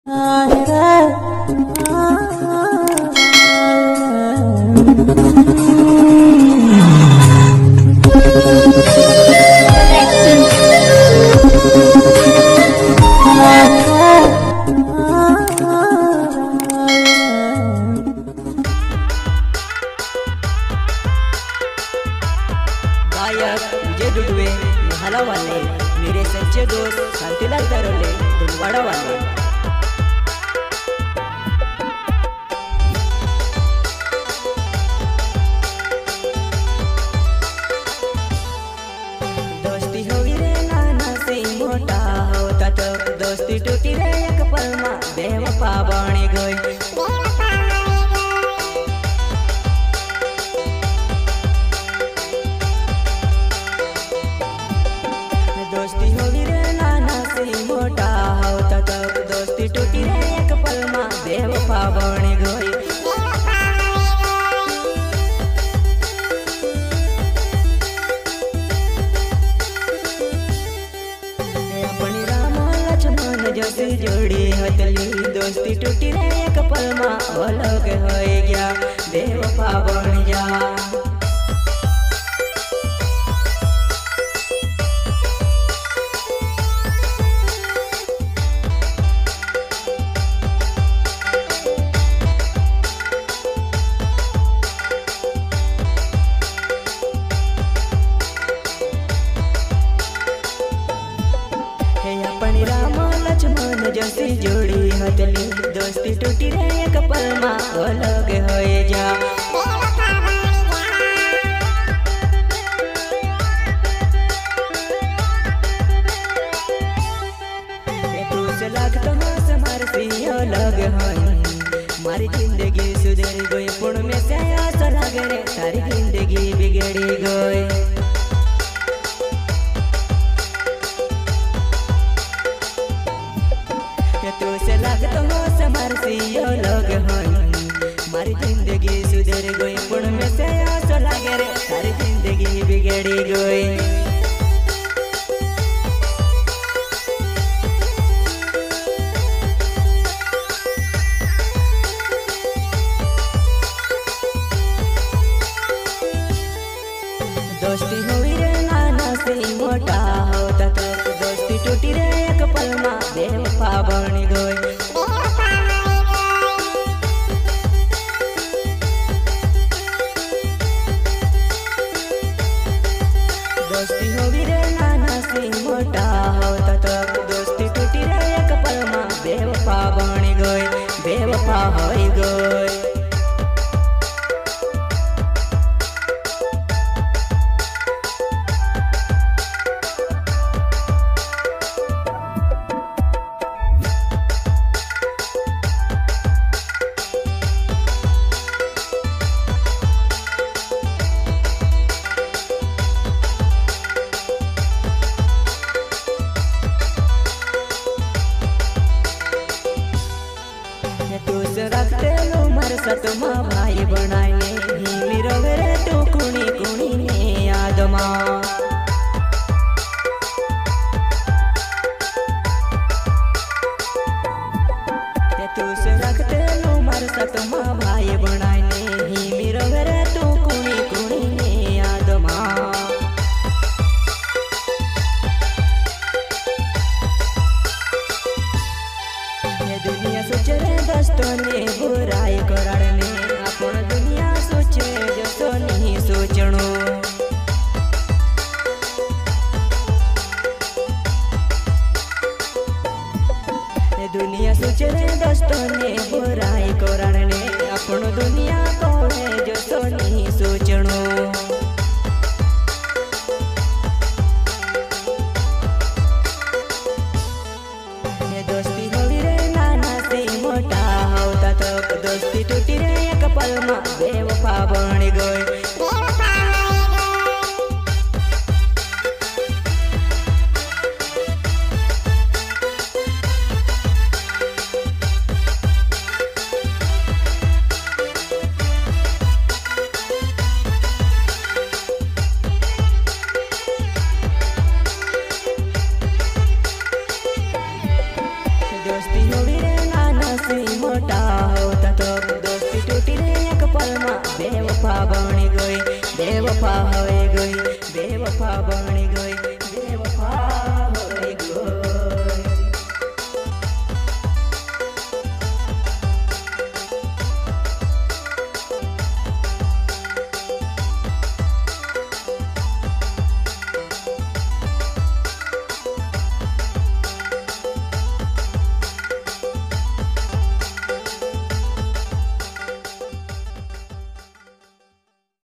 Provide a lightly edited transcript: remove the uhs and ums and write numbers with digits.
विजय डुडवे महाला वाले मेरे सच्चे दोस्त शांतिलाल दरोले दिलवाड़ा वाले। दोस्ती होई रे नाना से मोटा होता तो दोस्ती टूटी रे एक पल में बेवफा बनी गई। दोस्ती होगी रे नाना से मोटा होता तब दोस्ती टूटी रे एक पल में बेवफा बनी गई। अपनी राम लक्ष्मण जैसी जोड़ी हथली दोस्ती टूटी रे एक पल में अलग हो गया बेवफा बन जा। अपनी राम लक्ष्मण जैसी जोड़ी हथली दोस्ती टूटी रे एक पल में अलग हो जा। तू से लगता हंस मारती अलग है मारी जिंदगी सुधर गई पुण्य में से आशा लगे रे सारी जिंदगी बिगड़ी गई। तू से लगता हो समरसी अलग है मारी जिंदगी सुधर गई पुण्य में से आशा लगे रे सारी जिंदगी बिगड़ी गई। दोस्ती हुई रे नाना से मोटा होता तो दोस्ती टूटी रे एक पल में बेवफा बन गई। दोस्ती हुई रे नाना से मोटा होता तो दोस्ती टूटी रे एक पल में बेवफा बन गई बेवफा हो गई। रखते लो मर सतमा भाई बनाए मेरो रे तू कुणी कुणी ने आदमा। तू से रखते लो मर सतमा भाई बनाए मेरो रे तू कुणी कुणी ने आदमा। दुनिया सोचे रे दोस्तों ने बुराई कराने अपन दुनिया सोचे जो नहीं सोचनो। दुनिया सोचे रे दोस्तों ने बुराई कराने अपन दुनिया को जो नहीं सोचनो। दोस्ती होगी रे नाना से मोटा होता तो दोस्ती टूटी रे एक पल में बेवफा बन गई। दोस्ती होगी रे हसी मोटा होता तो दोस्ती टूटी रे एक पल में बेवफा बनी गई, बेवफा हो गई, बेवफा बनी गई।